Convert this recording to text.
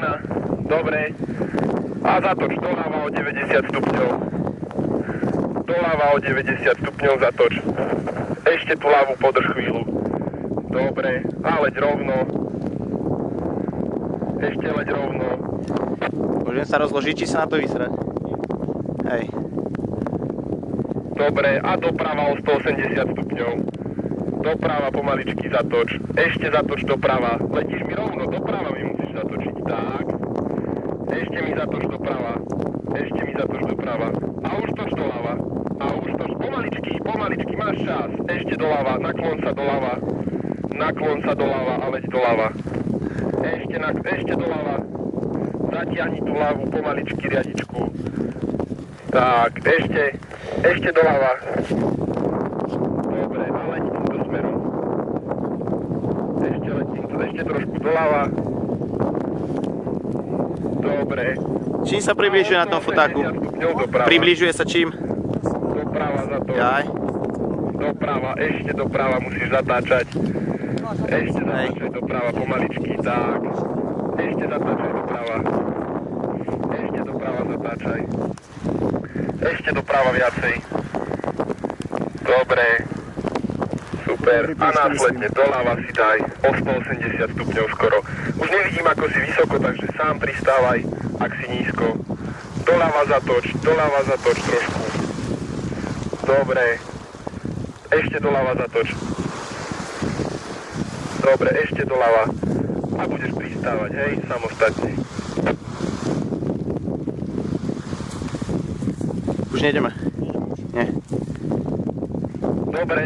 strana. Dobre. A zatoč doľava o 90 stupňov. Doľava o 90 stupňov zatoč. Ešte tú ľavu podrž chvíľu. Dobre. A leď rovno. Ešte leď rovno. Môžem sa rozložiť, či sa na to vysrať? Hej. Dobre. A doprava o 180 stupňov. Doprava pomaličky zatoč. Ešte zatoč doprava. Letíš mi rovno. Doprava mi musíš zatočiť. Tak. Ešte mi zatoč doprava. Ešte mi zatoč doprava. A už toč doľava. A už toč. Pomaličky, máš čas. Ešte doľava. Naklon sa doľava. Naklon sa doľava a leď doľava. Ešte doľava. Zatiahni tú ľavu pomaličky riadičku. Tak, ešte doľava. Dobre, a leď týmto smerom. Ešte leď týmto, ešte trošku doľava. Dobre. Čím sa približuje na tom fotáku? Približuje sa čím? Doprava za to. Jaj. Doprava, ešte doprava musíš zatáčať. Ešte zatáčaj doprava pomaličky, tak. Ešte zatáčaj doprava. Ešte doprava zatáčaj. Ešte doprava viacej. Dobre. Super. A následne doľava si daj o 180 stupňov skoro. Už nevidím, ako si vysoko, takže sám pristávaj, ak si nízko. Doľava zatoč trošku. Dobre. Ešte doľava zatoč. Dobre, ešte doľava. A budeš pristávať, hej, samostatne. Už nejdeme. Nie. Dobre,